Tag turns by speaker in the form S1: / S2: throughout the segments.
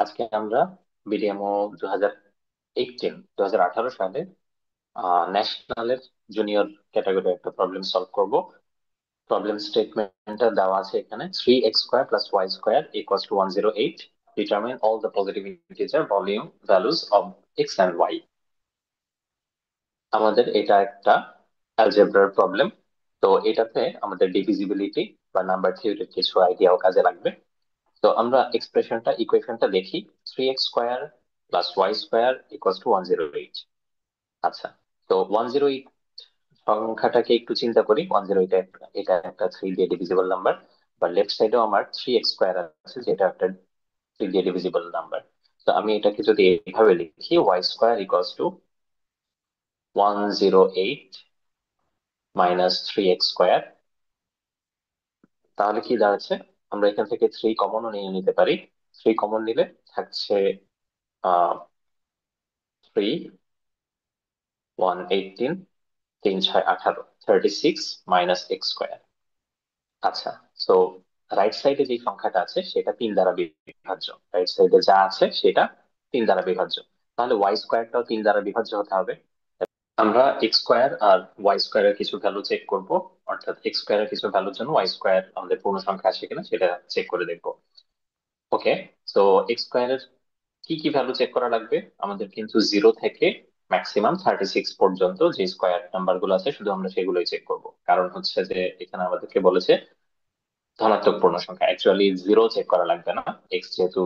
S1: আজকে আমরা বিডিএমও 2018 সালে ন্যাশনালের জুনিয়র ক্যাটাগরি একটা প্রবলেম সলভ করব। প্রবলেম স্টেটমেন্টটা দেওয়া আছে এখানে, 3x² + y² = 108, determine all the positive integer volume values of x and y। আমাদের এটা একটা অ্যালজেব্রার প্রবলেম। তো এটাতে আমাদের ডিভিজিবিলিটি বা নাম্বার থিওরির কিছু আইডিয়াও কাজে লাগবে। তো আমরা ইকুয়েশনটা দেখি। 3x² + y² = 108। আচ্ছা, তো 108 সংখ্যাটাকে একটু চিন্তা করি। 108 এটা একটা 3 দিয়ে ডিভিজিবল নাম্বার, বা লেফট সাইডেও আমার 3x² আছে, যেটা একটা 3 দিয়ে ডিভিজিবল নাম্বার। তো আমি এটাকে যদি এইভাবে লিখি, y² = 108 - 3x², তাহলে কি দাঁড়াচ্ছে? আমরা এখান থেকে 3 কমনও নিয়ে নিতে পারি। 3 কমন নিলে থাকছে 3, 118, 3 6 18, 36 - x²। আচ্ছা, তো রাইট সাইডে যে সংখ্যাটা আছে সেটা 3 দ্বারা বিভাজ্য। রাইট সাইডে যা আছে সেটা 3 দ্বারা বিভাজ্য। তাহলে y²টাও 3 দ্বারা বিভাজ্য হতে হবে। আমরা x² আর y² এর কিছু ভ্যালু চেক করব, অর্থাৎ x² এর কিছু ভ্যালুর জন্য y² আমাদের পূর্ণ সংখ্যা আসে কিনা সেটা চেক করে দেখবো। ওকে, তো x² এর কি কি ভ্যালু চেক করা লাগবে? আমাদের কিন্তু 0 থেকে ম্যাক্সিমাম 36 পর্যন্ত যে স্কোয়ার নাম্বার গুলো আছে, শুধু আমরা সেগুলোই চেক করব। কারণ হচ্ছে যে এখানে আমাদেরকে বলেছে ধনাত্মক পূর্ণ সংখ্যা, অ্যাকচুয়ালি 0 চেক করা লাগবে না। এক্স যেহেতু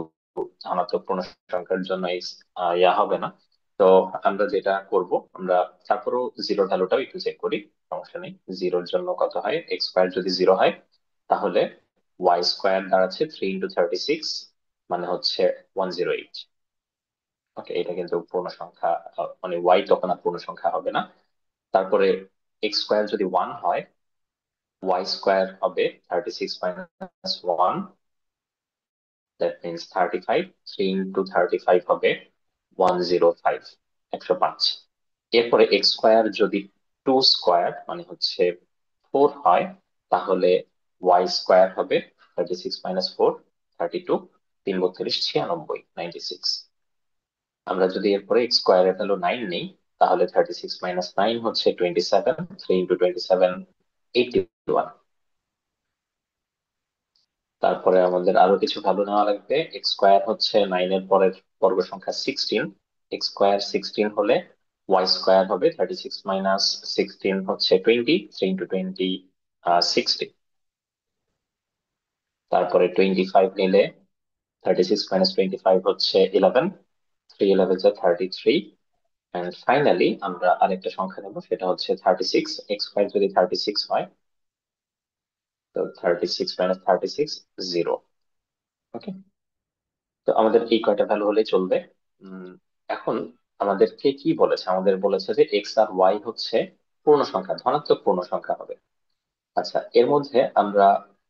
S1: ধনাত্মক পূর্ণ সংখ্যার জন্য এক্স ইয়া হবে না। তো আমরা যেটা করব, আমরা তারপরও জিরো ভ্যালুটাও একটু চেক করি, সমস্যা নেই। জিরোর জন্য কত হয়? x² যদি 0 হয় তাহলে y² দাঁড়াচ্ছে 3 × 36, মানে হচ্ছে 108। ওকে, এটা কিন্তু পূর্ণ সংখ্যা, মানে y তখন আর পূর্ণ সংখ্যা হবে না। তারপরে x² যদি 1 হয়, y² হবে 36 - 1, দ্যাট মিনস 35। 3 × 35 হবে 105, 105। এরপরে x² যদি 2² মানে হচ্ছে 4 হয়, তাহলে y² হবে 36 - 4, 32, 3 × 32 = 96, 96। আমরা যদি এরপরে x² এর ভ্যালু 9 নেই, তাহলে 36 - 9 হচ্ছে 27, 3 × 27 = 81। তারপরে আমাদের আরো কিছু ভ্যালু নেওয়া লাগবে। x² হচ্ছে 9 এর পরের বর্গ সংখ্যা 16, x² 16 হলে y² হবে 36 - 16 হচ্ছে 20, 3 × 20 = 60। তারপরে 25 নিলে 36 - 25 হচ্ছে 11, 3 11 = 33। এন্ড ফাইনালি আমরা আরেকটা সংখ্যা নেব, সেটা হচ্ছে 36। x² যদি 36 হয়, তো 36 - 36 0। ওকে, তো আমাদের এই কয়টা ভ্যালু হলে চলবে। উম, এখন আমাদেরকে কি বলেছে? আমাদের বলেছে যে এক্স আর ওয়াই হচ্ছে পূর্ণ সংখ্যা, ধনাত্মক পূর্ণ সংখ্যা হবে। আচ্ছা, এর মধ্যে আমরা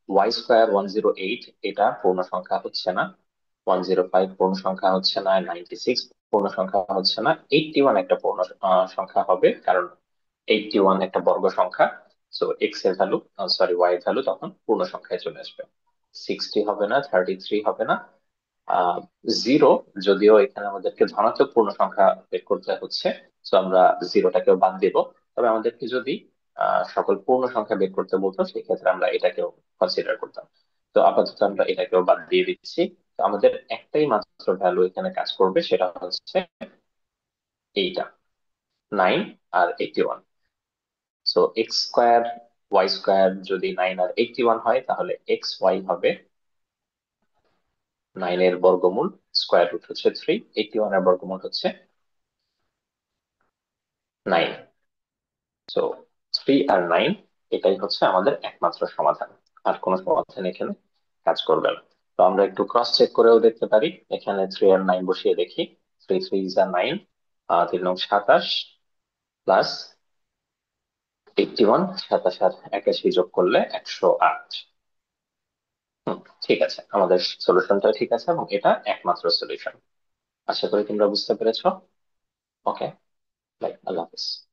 S1: y² 108 এটা পূর্ণ সংখ্যা হচ্ছে না, 105 পূর্ণ সংখ্যা হচ্ছে না, 96 পূর্ণ সংখ্যা হচ্ছে না, 81 একটা পূর্ণ সংখ্যা হবে, কারণ 81 একটা বর্গ সংখ্যা। সো এক্স এর ভ্যালু, সরি ওয়াই এর ভ্যালু তখন পূর্ণ সংখ্যায় চলে আসবে। 60 হবে না, 33 হবে না, জিরো, যদিও এখানে আমাদেরকে ধনাত্মক পূর্ণ সংখ্যা বের করতে হচ্ছে, তো আমরা জিরোটাকেও বাদ দিব। তবে আমাদেরকে যদি সকল পূর্ণ সংখ্যা বের করতে বলতো, সেক্ষেত্রে আমরা এটাকেও কনসিডার করতাম। তো আপাতত আমরা এটাকেও বাদ দিয়ে দিচ্ছি। তো আমাদের একটাই মাত্র ভ্যালু এখানে কাজ করবে, সেটা হচ্ছে এইটা, 9 আর 81। সো x² y² যদি 9 আর 81 হয়, তাহলে xy হবে 9 এর বর্গমূল, স্কোয়ার রুট হচ্ছে 3, 81 এর বর্গমূল হচ্ছে 9। সো 3 আর 9, এটাই হচ্ছে আমাদের একমাত্র সমাধান। আর কোনো সমাধান এখানে কাজ করবে না। তো আমরা একটু ক্রস চেক করেও দেখতে পারি। এখানে 3 আর 9 বসিয়ে দেখি। 3 3 is 9, 3 9 27, প্লাস 81, 27 আর 81 যোগ করলে 108। ঠিক আছে, আমাদের সলিউশনটা ঠিক আছে এবং এটা একমাত্র সলিউশন। আশা করি তোমরা বুঝতে পেরেছো। ওকে, বাই, আল্লাহ হাফিজ।